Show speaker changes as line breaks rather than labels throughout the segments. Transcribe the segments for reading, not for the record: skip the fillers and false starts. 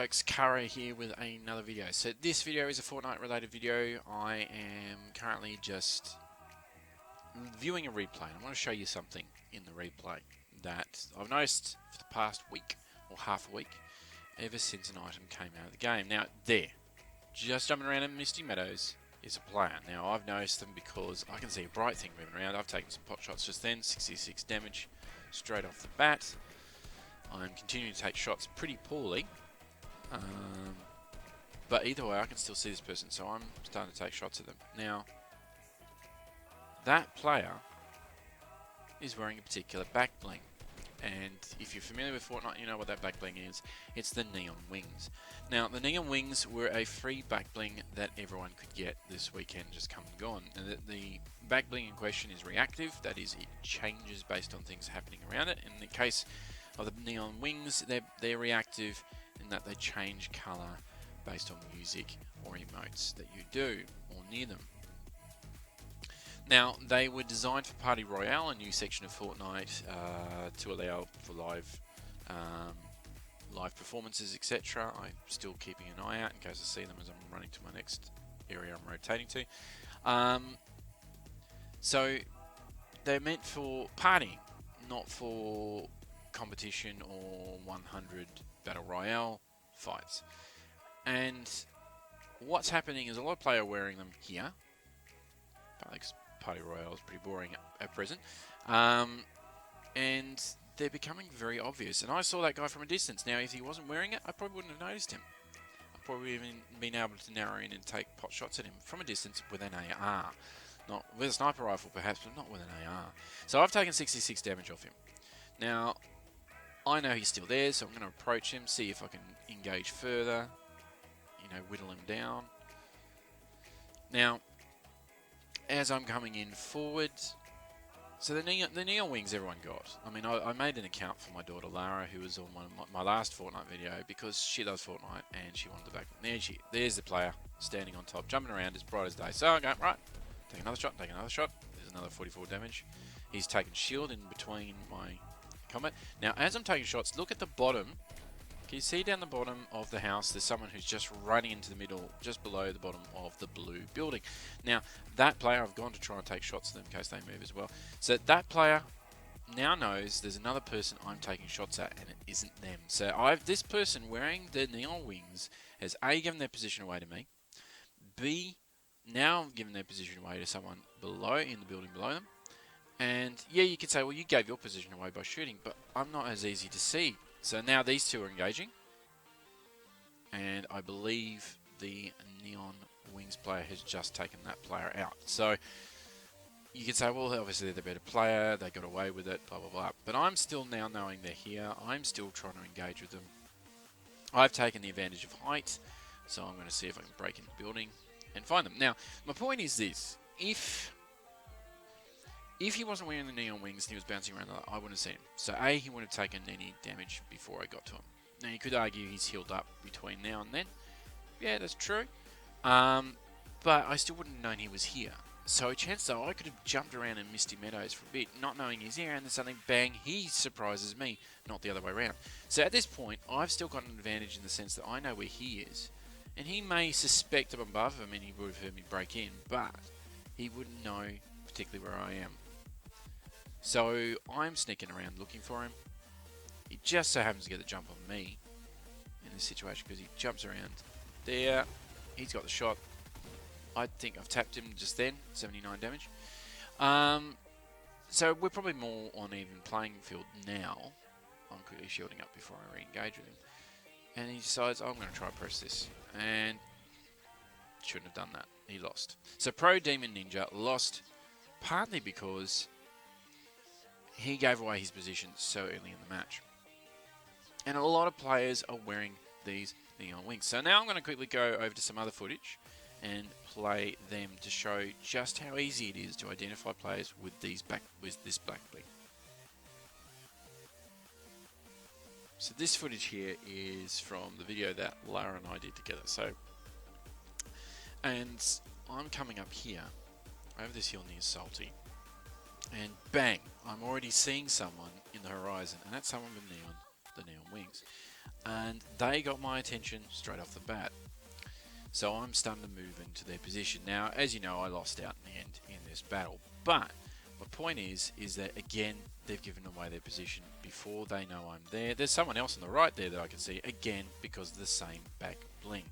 folks, Kara here with another video. So this video is a Fortnite related video. I am currently just viewing a replay. I want to show you something in the replay that I've noticed for the past week or half a week, ever since an item came out of the game. Now there, just jumping around in Misty Meadows is a player. Now I've noticed them because I can see a bright thing moving around. I've taken some pot shots just then, 66 damage straight off the bat. I'm continuing to take shots pretty poorly. But either way, I can still see this person, so I'm starting to take shots at them. Now, that player is wearing a particular back bling. And if you're familiar with Fortnite, you know what that back bling is. It's the Neon Wings. Now, the Neon Wings were a free back bling that everyone could get this weekend, just come and gone. And the back bling in question is reactive. That is, it changes based on things happening around it. In the case of the Neon Wings, they're reactive in that they change colour based on music or emotes that you do or near them. Now, they were designed for Party Royale, a new section of Fortnite to allow for live performances, etc. I'm still keeping an eye out in case I see them as I'm running to my next area I'm rotating to. So they're meant for partying, not for competition or 100 Battle Royale fights. And what's happening is a lot of players are wearing them here. Because Party Royale is pretty boring at present. And they're becoming very obvious. And I saw that guy from a distance. Now, if he wasn't wearing it, I probably wouldn't have noticed him. I'd probably even been able to narrow in and take pot shots at him from a distance with an AR. Not with a sniper rifle, perhaps, but not with an AR. So I've taken 66 damage off him. Now, I know he's still there, so I'm going to approach him, see if I can engage further. You know, whittle him down. Now, as I'm coming in forward, so the Neon Wings everyone got. I mean, I made an account for my daughter Lara, who was on my last Fortnite video, because she loves Fortnite and she wanted the back. There's the player standing on top, jumping around as bright as day. So I go, right, take another shot, take another shot. There's another 44 damage. He's taken shield in between my combat. Now, as I'm taking shots, look at the bottom. Can you see down the bottom of the house, there's someone who's just running into the middle, just below the bottom of the blue building. Now, that player, I've gone to try and take shots at them in case they move as well. So that player now knows there's another person I'm taking shots at, and it isn't them. So this person wearing the Neon Wings has A, given their position away to me, B, now given their position away to someone below, in the building below them. And yeah, you could say, well, you gave your position away by shooting, but I'm not as easy to see. So now these two are engaging, and I believe the Neon Wings player has just taken that player out. So you could say, well, obviously they're the better player, they got away with it, blah, blah, blah. But I'm still now knowing they're here, I'm still trying to engage with them. I've taken the advantage of height, so I'm going to see if I can break in the building and find them. Now, my point is this. If he wasn't wearing the Neon Wings and he was bouncing around, I wouldn't have seen him. So A, he wouldn't have taken any damage before I got to him. Now, you could argue he's healed up between now and then. Yeah, that's true. But I still wouldn't have known he was here. So chances are I could have jumped around in Misty Meadows for a bit, not knowing he's here, and then suddenly, bang, he surprises me, not the other way around. So at this point, I've still got an advantage in the sense that I know where he is. And he may suspect I'm above him and he would have heard me break in, but he wouldn't know particularly where I am. So I'm sneaking around looking for him. He just so happens to get the jump on me in this situation because he jumps around there. He's got the shot. I think I've tapped him just then, 79 damage. So we're probably more on even playing field now. I'm quickly shielding up before I re-engage with him. And he decides, oh, I'm going to try and press this. And shouldn't have done that. He lost. So Pro Demon Ninja lost partly because he gave away his position so early in the match. And a lot of players are wearing these Neon Wings. So now I'm going to quickly go over to some other footage and play them to show just how easy it is to identify players with this black bling. So this footage here is from the video that Lara and I did together. And I'm coming up here over this hill near Salty. And bang, I'm already seeing someone in the horizon, and that's someone with the Neon Wings. and they got my attention straight off the bat. So I'm starting to move into their position. Now, as you know, I lost out in the end in this battle, but my point is that again, they've given away their position before they know I'm there. There's someone else on the right there that I can see, again, because of the same back bling.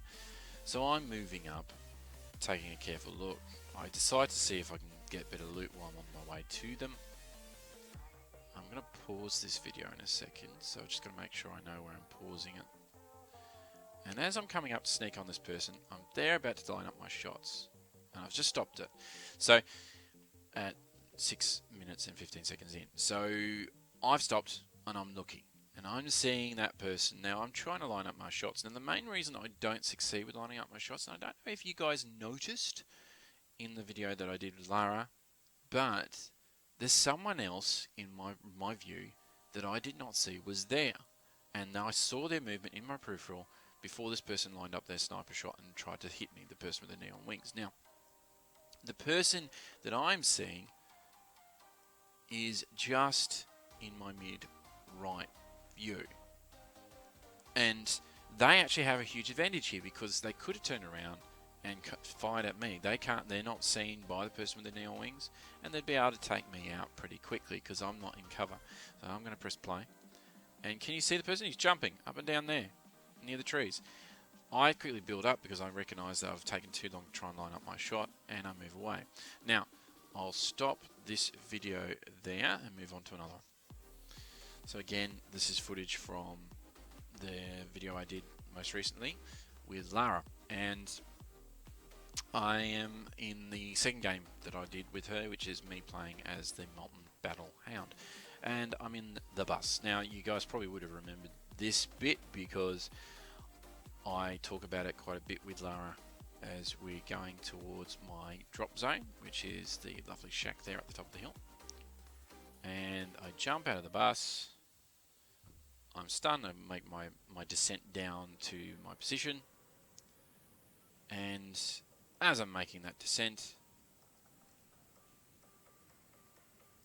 So I'm moving up, taking a careful look. I decide to see if I can get better loot while I'm on my way to them. I'm going to pause this video in a second, so I'm just going to make sure I know where I'm pausing it. And as I'm coming up to sneak on this person, I'm there about to line up my shots. And I've just stopped it. So, at 6 minutes and 15 seconds in. So, I've stopped and I'm looking. And I'm seeing that person. Now, I'm trying to line up my shots. Now, the main reason I don't succeed with lining up my shots, and I don't know if you guys noticed in the video that I did with Lara, but there's someone else in my view that I did not see was there. And I saw their movement in my peripheral before this person lined up their sniper shot and tried to hit me, the person with the neon wings. Now, the person that I'm seeing is just in my mid-right view. And they actually have a huge advantage here because they could have turned around and fired at me. They're not seen by the person with the neon wings, and they'd be able to take me out pretty quickly because I'm not in cover. So I'm going to press play. And can you see the person? He's jumping up and down there near the trees. I quickly build up because I recognise that I've taken too long to try and line up my shot, and I move away. Now, I'll stop this video there and move on to another. So again, this is footage from the video I did most recently with Lara, and I am in the second game that I did with her, which is me playing as the Molten Battle Hound. And I'm in the bus. Now, you guys probably would have remembered this bit because I talk about it quite a bit with Lara as we're going towards my drop zone, which is the lovely shack there at the top of the hill. And I jump out of the bus. I'm starting to make my descent down to my position. And as I'm making that descent,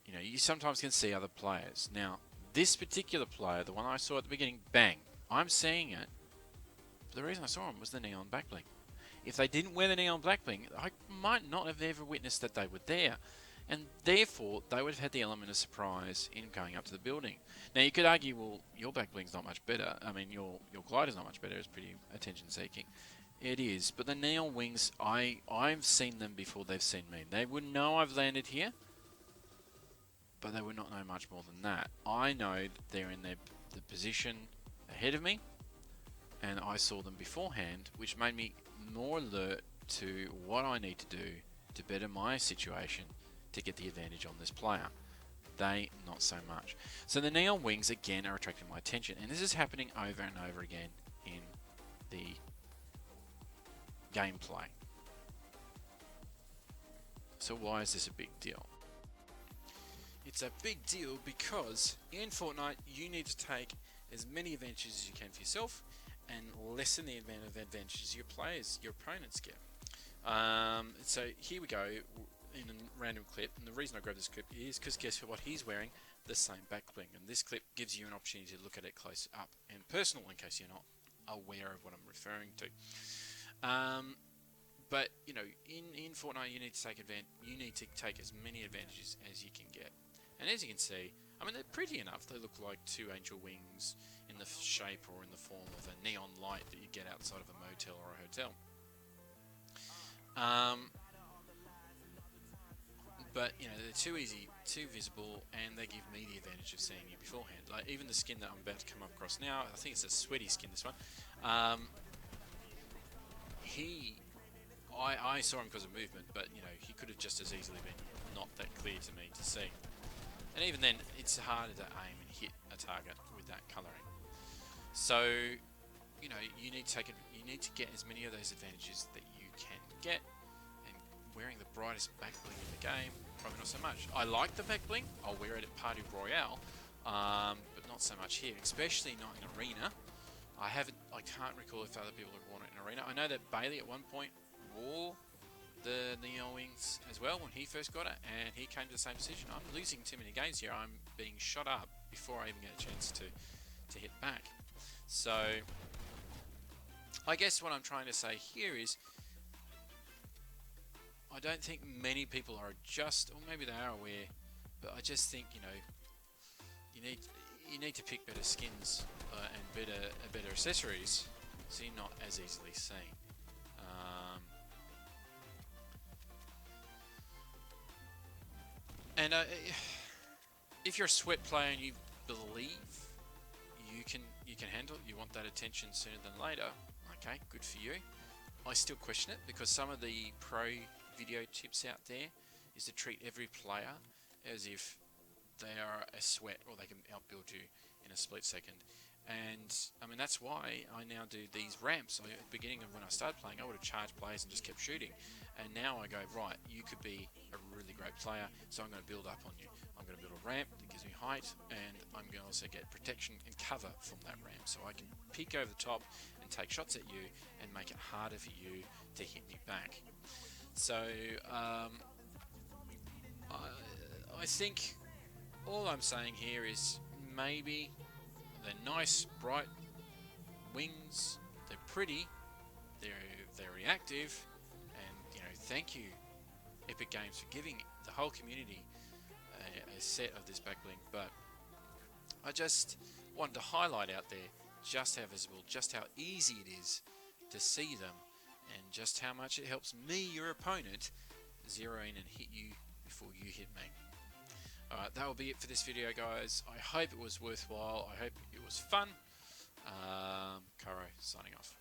you know, you sometimes can see other players. Now, this particular player, the one I saw at the beginning, bang, I'm seeing it. But the reason I saw him was the neon back bling. If they didn't wear the neon black bling, I might not have ever witnessed that they were there. And therefore, they would have had the element of surprise in going up to the building. Now, you could argue, well, your back bling's not much better. I mean, your glider's not much better. It's pretty attention-seeking. It is. But the neon wings, I've seen them before they've seen me. They would know I've landed here, but they would not know much more than that. I know that they're in the position ahead of me, and I saw them beforehand, which made me more alert to what I need to do to better my situation to get the advantage on this player. They, not so much. So the neon wings, again, are attracting my attention, and this is happening over and over again in the gameplay. So why is this a big deal? It's a big deal because in Fortnite you need to take as many advantages as you can for yourself and lessen the amount of advantages your opponents get. So here we go in a random clip, and the reason I grabbed this clip is because guess what, he's wearing the same back bling, and this clip gives you an opportunity to look at it close up and personal in case you're not aware of what I'm referring to. But you know, in Fortnite you need to take as many advantages as you can get. And as you can see, I mean, they're pretty enough. They look like two angel wings in the shape or in the form of a neon light that you get outside of a motel or a hotel. But, you know, they're too easy, too visible, and they give me the advantage of seeing you beforehand. Like, even the skin that I'm about to come across now, I think it's a sweaty skin, this one. I saw him because of movement, but, you know, he could have just as easily been not that clear to me to see. And even then, it's harder to aim and hit a target with that colouring. So, you know, you need to get as many of those advantages that you can get. And wearing the brightest back bling in the game, probably not so much. I like the back bling. I'll wear it at Party Royale, but not so much here, especially not in Arena. I can't recall if other people have worn it in Arena. I know that Bailey at one point wore the neon wings as well when he first got it, and he came to the same decision. I'm losing too many games here. I'm being shot up before I even get a chance to hit back. So I guess what I'm trying to say here is I don't think many people are just, or maybe they are aware, but I just think, you know, you need to pick better skins and better accessories, so you're not as easily seen. And if you're a sweat player and you believe you can handle it, you want that attention sooner than later, okay, good for you. I still question it because some of the pro video tips out there is to treat every player as if they are a sweat or they can outbuild you in a split second. And I mean, that's why I now do these ramps. At the beginning of when I started playing, I would have charged players and just kept shooting. And now I go, right, you could be a really great player, so I'm going to build up on you. I'm going to build a ramp that gives me height, and I'm going to also get protection and cover from that ramp, so I can peek over the top and take shots at you and make it harder for you to hit me back. So I think all I'm saying here is maybe they're nice, bright wings, they're pretty, they're reactive, and you know, thank you Epic Games for giving the whole community a set of this back bling. But I just wanted to highlight out there just how visible, just how easy it is to see them, and just how much it helps me, your opponent, zero in and hit you before you hit me. Alright, that will be it for this video, guys. I hope it was worthwhile. I hope it was fun. Karo signing off.